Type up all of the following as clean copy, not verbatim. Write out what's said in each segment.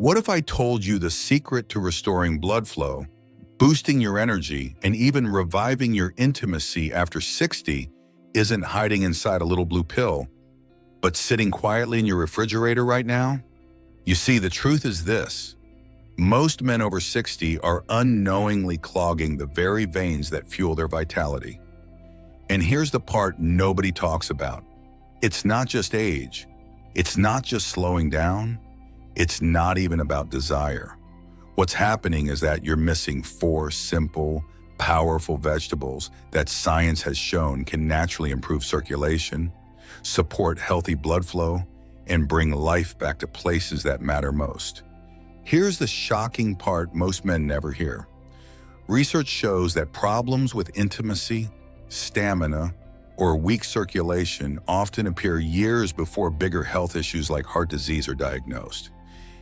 What if I told you the secret to restoring blood flow, boosting your energy, and even reviving your intimacy after 60 isn't hiding inside a little blue pill, but sitting quietly in your refrigerator right now? You see, the truth is this. Most men over 60 are unknowingly clogging the very veins that fuel their vitality. And here's the part nobody talks about. It's not just age. It's not just slowing down. It's not even about desire. What's happening is that you're missing 4 simple, powerful vegetables that science has shown can naturally improve circulation, support healthy blood flow, and bring life back to places that matter most. Here's the shocking part most men never hear. Research shows that problems with intimacy, stamina, or weak circulation often appear years before bigger health issues like heart disease are diagnosed.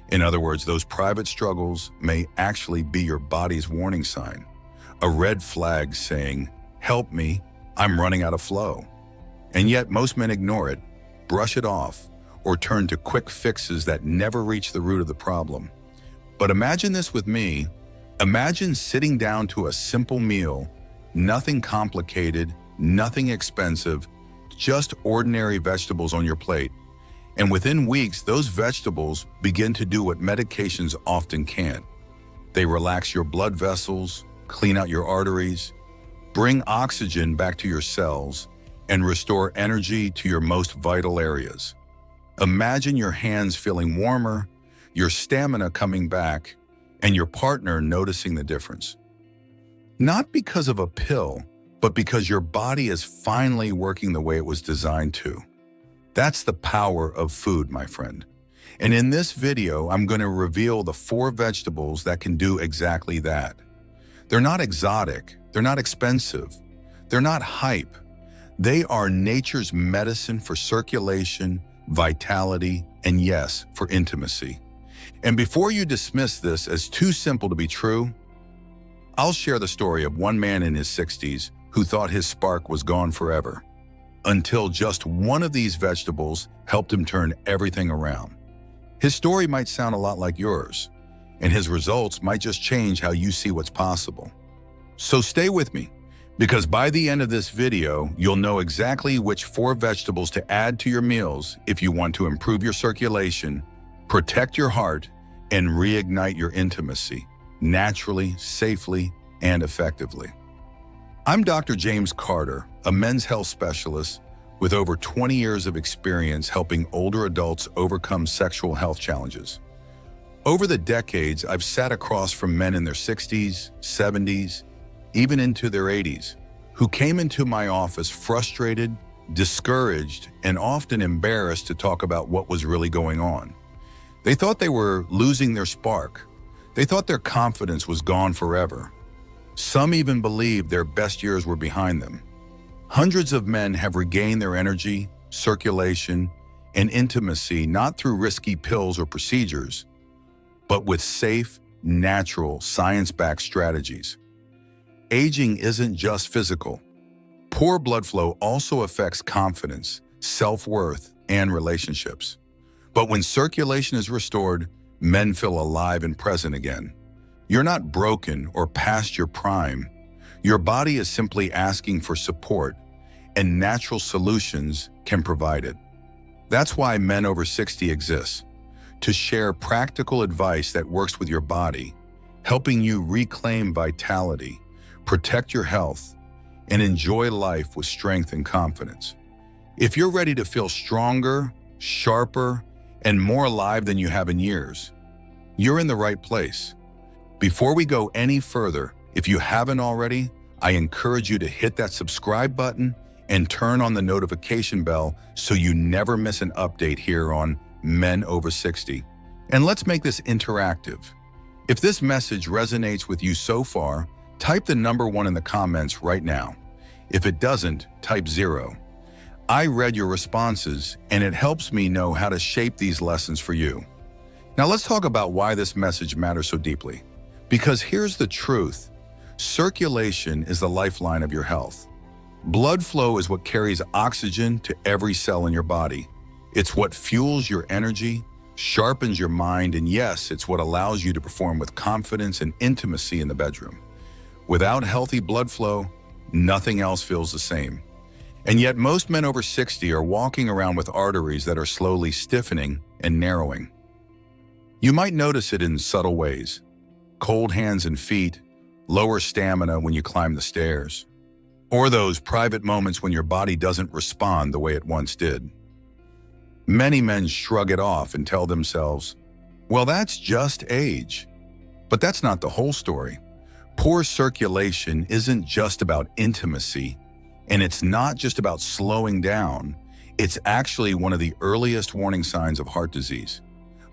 In other words, those private struggles may actually be your body's warning sign, a red flag saying, "Help me, I'm running out of flow." And yet most men ignore it, brush it off, or turn to quick fixes that never reach the root of the problem. But imagine this with me. Imagine sitting down to a simple meal, nothing complicated, nothing expensive, just ordinary vegetables on your plate. And within weeks, those vegetables begin to do what medications often can't. They relax your blood vessels, clean out your arteries, bring oxygen back to your cells, and restore energy to your most vital areas. Imagine your hands feeling warmer, your stamina coming back, and your partner noticing the difference. Not because of a pill, but because your body is finally working the way it was designed to. That's the power of food, my friend. And in this video, I'm going to reveal the 4 vegetables that can do exactly that. They're not exotic, they're not expensive, they're not hype. They are nature's medicine for circulation, vitality, and yes, for intimacy. And before you dismiss this as too simple to be true, I'll share the story of one man in his 60s who thought his spark was gone forever, until just one of these vegetables helped him turn everything around. His story might sound a lot like yours, and his results might just change how you see what's possible. So stay with me, because by the end of this video, you'll know exactly which 4 vegetables to add to your meals if you want to improve your circulation, protect your heart, and reignite your intimacy, naturally, safely, and effectively. I'm Dr. James Carter, a men's health specialist with over 20 years of experience helping older adults overcome sexual health challenges. Over the decades, I've sat across from men in their 60s, 70s, even into their 80s, who came into my office frustrated, discouraged, and often embarrassed to talk about what was really going on. They thought they were losing their spark. They thought their confidence was gone forever. Some even believed their best years were behind them. Hundreds of men have regained their energy, circulation, and intimacy not through risky pills or procedures, but with safe, natural, science-backed strategies. Aging isn't just physical. Poor blood flow also affects confidence, self-worth, and relationships. But when circulation is restored, men feel alive and present again. You're not broken or past your prime. Your body is simply asking for support, and natural solutions can provide it. That's why Men Over 60 exists, to share practical advice that works with your body, helping you reclaim vitality, protect your health, and enjoy life with strength and confidence. If you're ready to feel stronger, sharper, and more alive than you have in years, you're in the right place. Before we go any further, if you haven't already, I encourage you to hit that subscribe button and turn on the notification bell so you never miss an update here on Men Over 60. And let's make this interactive. If this message resonates with you so far, type the number 1 in the comments right now. If it doesn't, type 0. I read your responses, and it helps me know how to shape these lessons for you. Now let's talk about why this message matters so deeply. Because here's the truth. Circulation is the lifeline of your health. Blood flow is what carries oxygen to every cell in your body. It's what fuels your energy, sharpens your mind, and yes, it's what allows you to perform with confidence and intimacy in the bedroom. Without healthy blood flow, nothing else feels the same. And yet most men over 60 are walking around with arteries that are slowly stiffening and narrowing. You might notice it in subtle ways: cold hands and feet, lower stamina when you climb the stairs, or those private moments when your body doesn't respond the way it once did. Many men shrug it off and tell themselves, well, that's just age. But that's not the whole story. Poor circulation isn't just about intimacy, and it's not just about slowing down. It's actually one of the earliest warning signs of heart disease.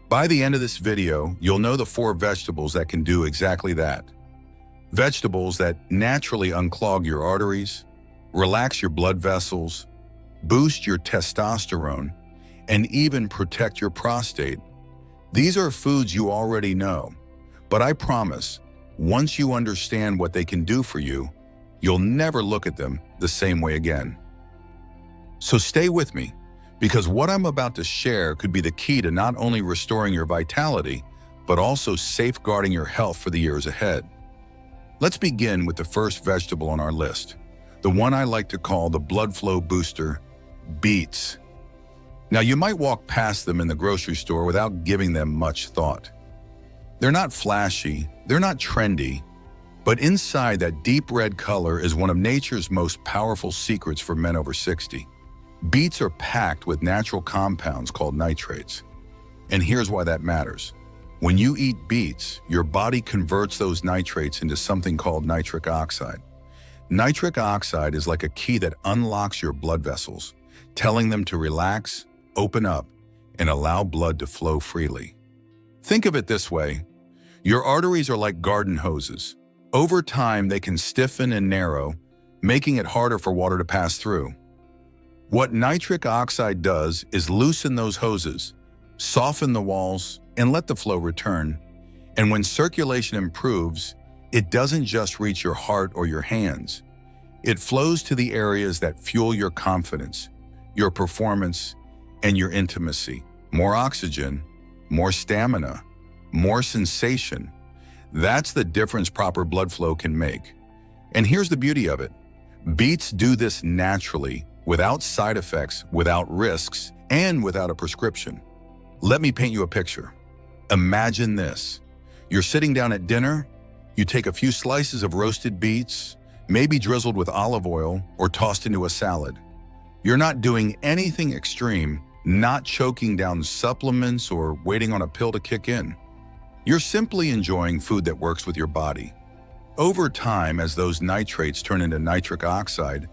By the end of this video, you'll know the 4 vegetables that can do exactly that. Vegetables that naturally unclog your arteries, relax your blood vessels, boost your testosterone, and even protect your prostate. These are foods you already know, but I promise, once you understand what they can do for you, you'll never look at them the same way again. So stay with me, because what I'm about to share could be the key to not only restoring your vitality, but also safeguarding your health for the years ahead. Let's begin with the first vegetable on our list, the one I like to call the blood flow booster, beets. Now, you might walk past them in the grocery store without giving them much thought. They're not flashy, they're not trendy, but inside that deep red color is one of nature's most powerful secrets for men over 60. Beets are packed with natural compounds called nitrates. And here's why that matters. When you eat beets, your body converts those nitrates into something called nitric oxide. Nitric oxide is like a key that unlocks your blood vessels, telling them to relax, open up, and allow blood to flow freely. Think of it this way. Your arteries are like garden hoses. Over time, they can stiffen and narrow, making it harder for water to pass through. What nitric oxide does is loosen those hoses, soften the walls, and let the flow return. And when circulation improves, it doesn't just reach your heart or your hands. It flows to the areas that fuel your confidence, your performance, and your intimacy. More oxygen, more stamina, more sensation. That's the difference proper blood flow can make. And here's the beauty of it. Beets do this naturally, without side effects, without risks, and without a prescription. Let me paint you a picture. Imagine this. You're sitting down at dinner, you take a few slices of roasted beets, maybe drizzled with olive oil or tossed into a salad. You're not doing anything extreme, not choking down supplements or waiting on a pill to kick in. You're simply enjoying food that works with your body. Over time, as those nitrates turn into nitric oxide,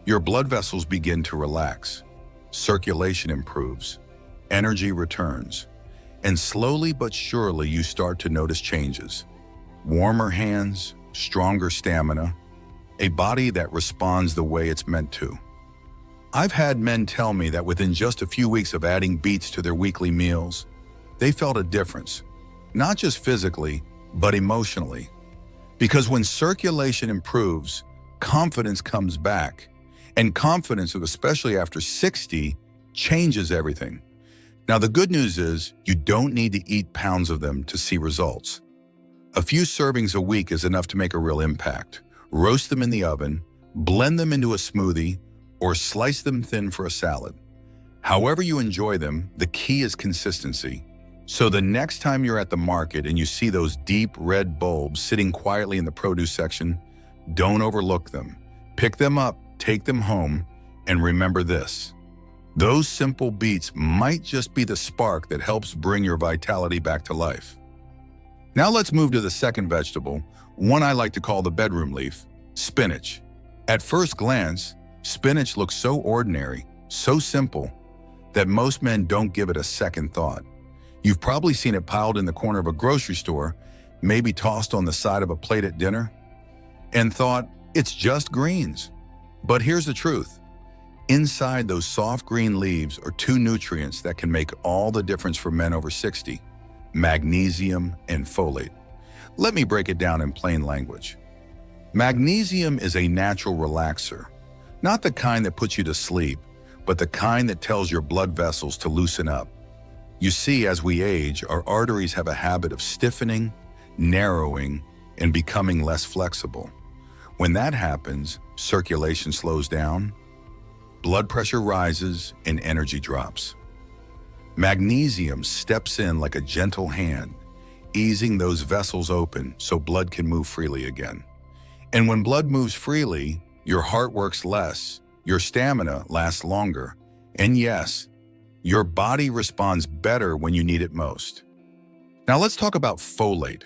your blood vessels begin to relax, circulation improves, energy returns, and slowly but surely you start to notice changes. Warmer hands, stronger stamina, a body that responds the way it's meant to. I've had men tell me that within just a few weeks of adding beets to their weekly meals, they felt a difference, not just physically, but emotionally. Because when circulation improves, confidence comes back, and confidence, especially after 60, changes everything. Now, the good news is you don't need to eat pounds of them to see results. A few servings a week is enough to make a real impact. Roast them in the oven, blend them into a smoothie, or slice them thin for a salad. However you enjoy them, the key is consistency. So the next time you're at the market and you see those deep red bulbs sitting quietly in the produce section, don't overlook them. Pick them up, take them home, and remember this. Those simple beets might just be the spark that helps bring your vitality back to life. Now let's move to the second vegetable, one I like to call the bedroom leaf, spinach. At first glance, spinach looks so ordinary, so simple, that most men don't give it a second thought. You've probably seen it piled in the corner of a grocery store, maybe tossed on the side of a plate at dinner, and thought, it's just greens. But here's the truth. Inside those soft green leaves are 2 nutrients that can make all the difference for men over 60, magnesium and folate. Let me break it down in plain language. Magnesium is a natural relaxer, not the kind that puts you to sleep, but the kind that tells your blood vessels to loosen up. You see, as we age, our arteries have a habit of stiffening, narrowing, and becoming less flexible. When that happens, circulation slows down, blood pressure rises, and energy drops. Magnesium steps in like a gentle hand, easing those vessels open so blood can move freely again. And when blood moves freely, your heart works less, your stamina lasts longer, and yes, your body responds better when you need it most. Now let's talk about folate.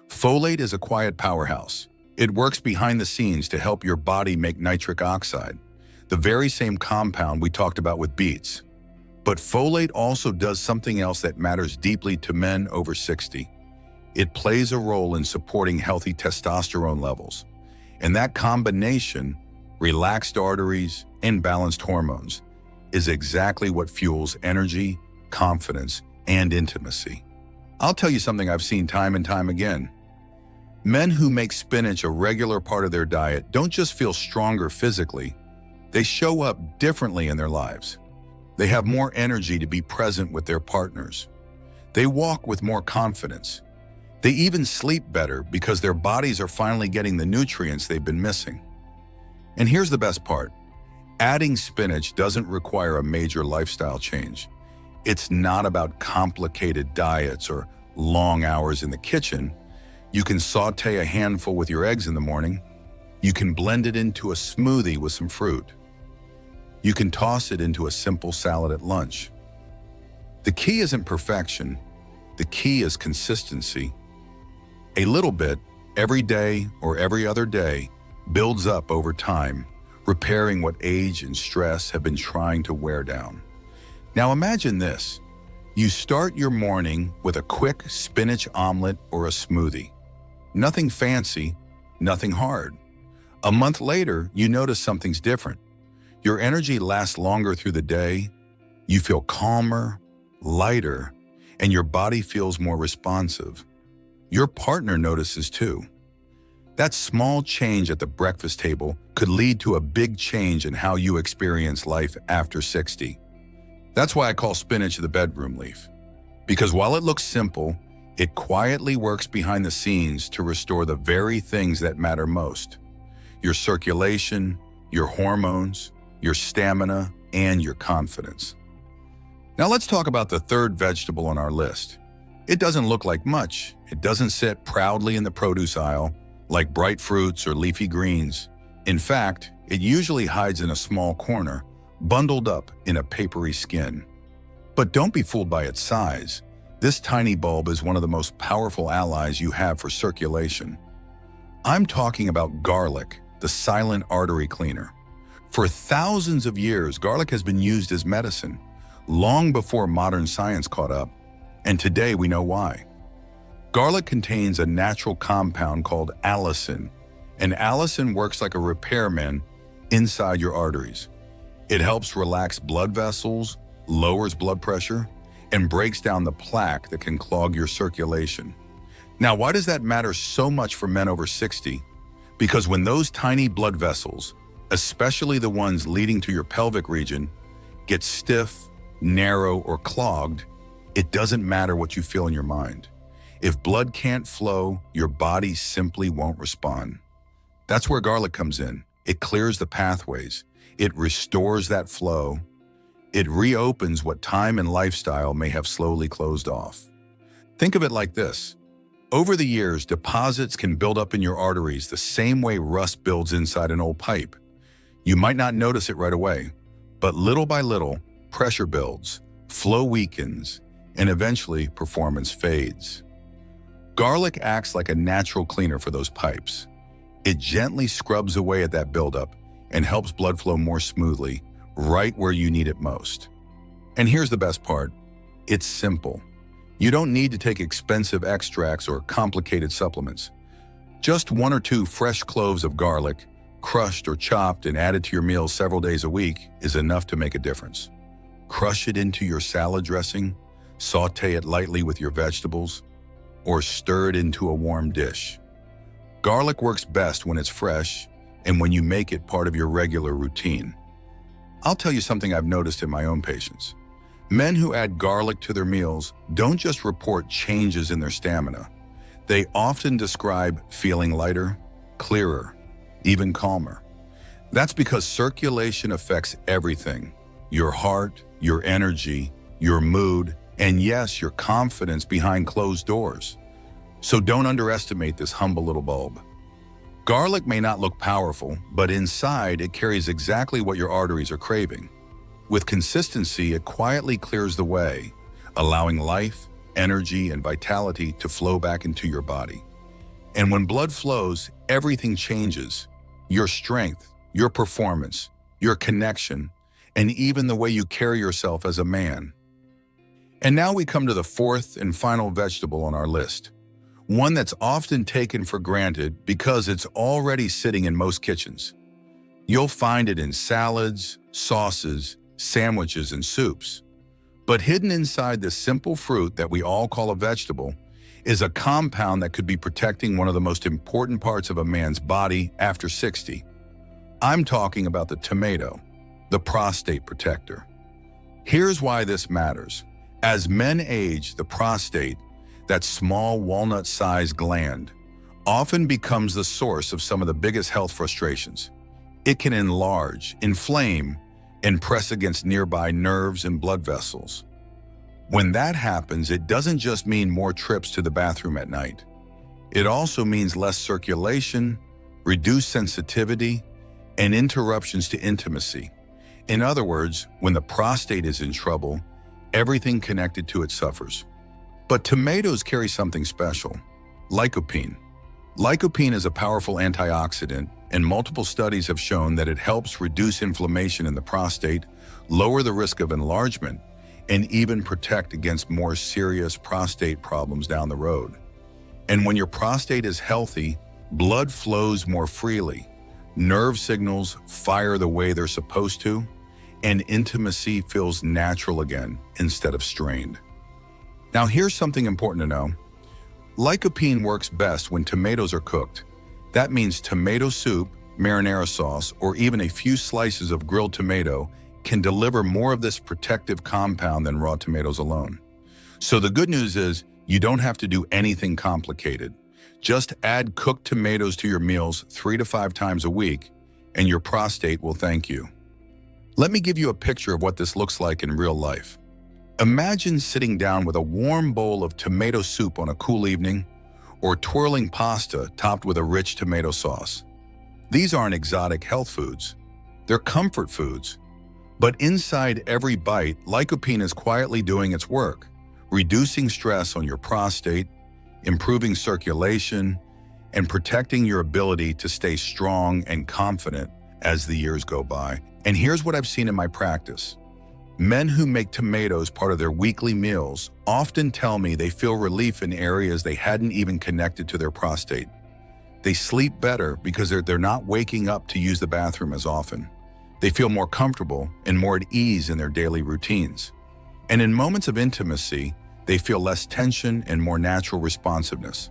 Folate is a quiet powerhouse. It works behind the scenes to help your body make nitric oxide, the very same compound we talked about with beets. But folate also does something else that matters deeply to men over 60. It plays a role in supporting healthy testosterone levels. And that combination, relaxed arteries and balanced hormones, is exactly what fuels energy, confidence, and intimacy. I'll tell you something I've seen time and time again. Men who make spinach a regular part of their diet don't just feel stronger physically, they show up differently in their lives. They have more energy to be present with their partners. They walk with more confidence. They even sleep better because their bodies are finally getting the nutrients they've been missing. And here's the best part. Adding spinach doesn't require a major lifestyle change. It's not about complicated diets or long hours in the kitchen. You can saute a handful with your eggs in the morning. You can blend it into a smoothie with some fruit. You can toss it into a simple salad at lunch. The key isn't perfection. The key is consistency. A little bit, every day or every other day, builds up over time, repairing what age and stress have been trying to wear down. Now imagine this. You start your morning with a quick spinach omelet or a smoothie. Nothing fancy, nothing hard. A month later, you notice something's different. Your energy lasts longer through the day, you feel calmer, lighter, and your body feels more responsive. Your partner notices too. That small change at the breakfast table could lead to a big change in how you experience life after 60. That's why I call spinach the bedroom leaf. Because while it looks simple, it quietly works behind the scenes to restore the very things that matter most: your circulation, your hormones, your stamina, and your confidence. Now let's talk about the third vegetable on our list. It doesn't look like much. It doesn't sit proudly in the produce aisle like bright fruits or leafy greens. In fact, it usually hides in a small corner, bundled up in a papery skin. But don't be fooled by its size. This tiny bulb is one of the most powerful allies you have for circulation. I'm talking about garlic, the silent artery cleaner. For thousands of years, garlic has been used as medicine, long before modern science caught up, and today we know why. Garlic contains a natural compound called allicin, and allicin works like a repairman inside your arteries. It helps relax blood vessels, lowers blood pressure, and breaks down the plaque that can clog your circulation. Now, why does that matter so much for men over 60? Because when those tiny blood vessels, especially the ones leading to your pelvic region, get stiff, narrow, or clogged, it doesn't matter what you feel in your mind. If blood can't flow, your body simply won't respond. That's where garlic comes in. It clears the pathways. It restores that flow. It reopens what time and lifestyle may have slowly closed off. Think of it like this. Over the years, deposits can build up in your arteries the same way rust builds inside an old pipe. You might not notice it right away, but little by little, pressure builds, flow weakens, and eventually performance fades. Garlic acts like a natural cleaner for those pipes. It gently scrubs away at that buildup and helps blood flow more smoothly, right where you need it most. And here's the best part. It's simple. You don't need to take expensive extracts or complicated supplements. Just 1 or 2 fresh cloves of garlic, crushed or chopped and added to your meals several days a week, is enough to make a difference. Crush it into your salad dressing, saute it lightly with your vegetables, or stir it into a warm dish. Garlic works best when it's fresh and when you make it part of your regular routine. I'll tell you something I've noticed in my own patients. Men who add garlic to their meals don't just report changes in their stamina. They often describe feeling lighter, clearer, even calmer. That's because circulation affects everything: your heart, your energy, your mood, and yes, your confidence behind closed doors. So don't underestimate this humble little bulb. Garlic may not look powerful, but inside it carries exactly what your arteries are craving. With consistency, it quietly clears the way, allowing life, energy, and vitality to flow back into your body. And when blood flows, everything changes: your strength, your performance, your connection, and even the way you carry yourself as a man. And now we come to the fourth and final vegetable on our list, one that's often taken for granted because it's already sitting in most kitchens. You'll find it in salads, sauces, sandwiches, and soups. But hidden inside this simple fruit that we all call a vegetable is a compound that could be protecting one of the most important parts of a man's body after 60. I'm talking about the tomato, the prostate protector. Here's why this matters. As men age, the prostate, that small walnut-sized gland, often becomes the source of some of the biggest health frustrations. It can enlarge, inflame, and press against nearby nerves and blood vessels. When that happens, it doesn't just mean more trips to the bathroom at night. It also means less circulation, reduced sensitivity, and interruptions to intimacy. In other words, when the prostate is in trouble, everything connected to it suffers. But tomatoes carry something special: lycopene. Lycopene is a powerful antioxidant, and multiple studies have shown that it helps reduce inflammation in the prostate, lower the risk of enlargement, and even protect against more serious prostate problems down the road. And when your prostate is healthy, blood flows more freely, nerve signals fire the way they're supposed to, and intimacy feels natural again instead of strained. Now here's something important to know. Lycopene works best when tomatoes are cooked. That means tomato soup, marinara sauce, or even a few slices of grilled tomato can deliver more of this protective compound than raw tomatoes alone. So the good news is you don't have to do anything complicated. Just add cooked tomatoes to your meals 3 to 5 times a week, and your prostate will thank you. Let me give you a picture of what this looks like in real life. Imagine sitting down with a warm bowl of tomato soup on a cool evening, or twirling pasta topped with a rich tomato sauce. These aren't exotic health foods. They're comfort foods. But inside every bite, lycopene is quietly doing its work, reducing stress on your prostate, improving circulation, and protecting your ability to stay strong and confident as the years go by. And here's what I've seen in my practice. Men who make tomatoes part of their weekly meals often tell me they feel relief in areas they hadn't even connected to their prostate. They sleep better because they're not waking up to use the bathroom as often. They feel more comfortable and more at ease in their daily routines. And in moments of intimacy, they feel less tension and more natural responsiveness.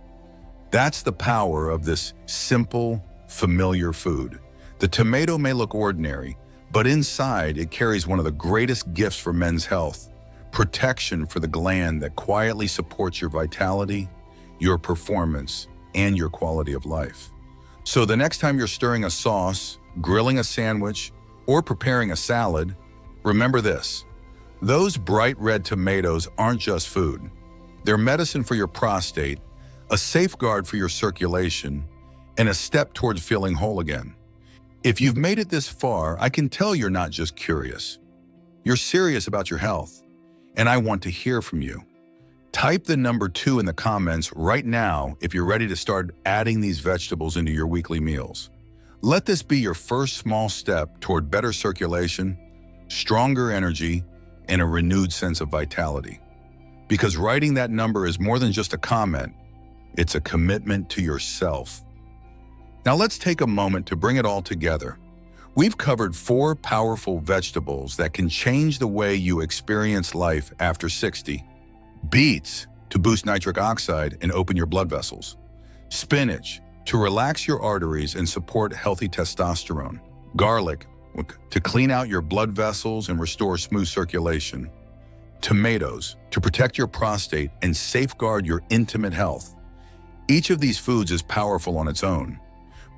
That's the power of this simple, familiar food. The tomato may look ordinary, but inside it carries one of the greatest gifts for men's health: protection for the gland that quietly supports your vitality, your performance, and your quality of life. So the next time you're stirring a sauce, grilling a sandwich, or preparing a salad, remember this: those bright red tomatoes aren't just food. They're medicine for your prostate, a safeguard for your circulation, and a step towards feeling whole again. If you've made it this far, I can tell you're not just curious. You're serious about your health, and I want to hear from you. Type the number 2 in the comments right now if you're ready to start adding these vegetables into your weekly meals. Let this be your first small step toward better circulation, stronger energy, and a renewed sense of vitality. Because writing that number is more than just a comment, it's a commitment to yourself. Now let's take a moment to bring it all together. We've covered 4 powerful vegetables that can change the way you experience life after 60. Beets, to boost nitric oxide and open your blood vessels. Spinach, to relax your arteries and support healthy testosterone. Garlic, to clean out your blood vessels and restore smooth circulation. tomatoes to protect your prostate and safeguard your intimate health. Each of these foods is powerful on its own,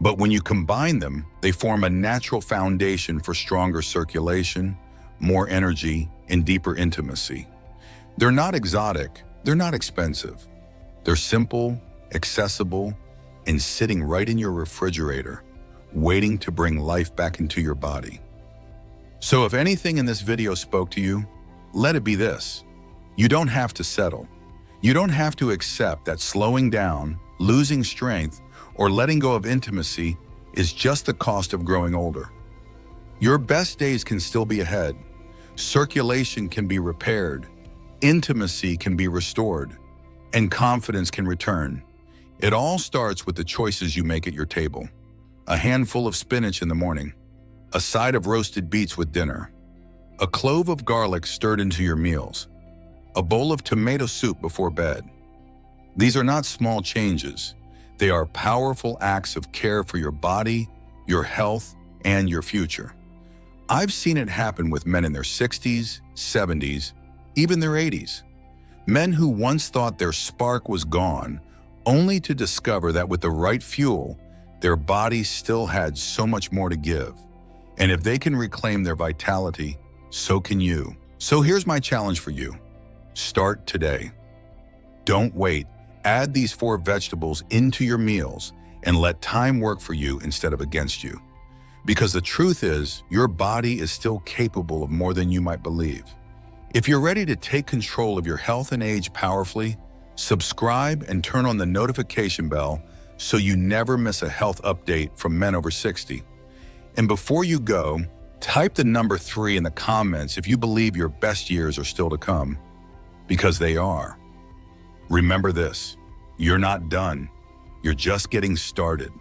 but when you combine them, they form a natural foundation for stronger circulation, more energy, and deeper intimacy. They're not exotic, they're not expensive. They're simple, accessible, and sitting right in your refrigerator, waiting to bring life back into your body. So if anything in this video spoke to you, let it be this. You don't have to settle. You don't have to accept that slowing down, losing strength, or letting go of intimacy is just the cost of growing older. Your best days can still be ahead. Circulation can be repaired, intimacy can be restored, and confidence can return. It all starts with the choices you make at your table. A handful of spinach in the morning, a side of roasted beets with dinner, a clove of garlic stirred into your meals, a bowl of tomato soup before bed. These are not small changes. They are powerful acts of care for your body, your health, and your future. I've seen it happen with men in their 60s, 70s, even their 80s. Men who once thought their spark was gone, only to discover that with the right fuel, their bodies still had so much more to give. And if they can reclaim their vitality, so can you. So here's my challenge for you. Start today. Don't wait. Add these 4 vegetables into your meals and let time work for you instead of against you. Because the truth is, your body is still capable of more than you might believe. If you're ready to take control of your health and age powerfully, subscribe and turn on the notification bell so you never miss a health update from men over 60. And before you go, type the number 3 in the comments if you believe your best years are still to come, because they are. Remember this, you're not done. You're just getting started.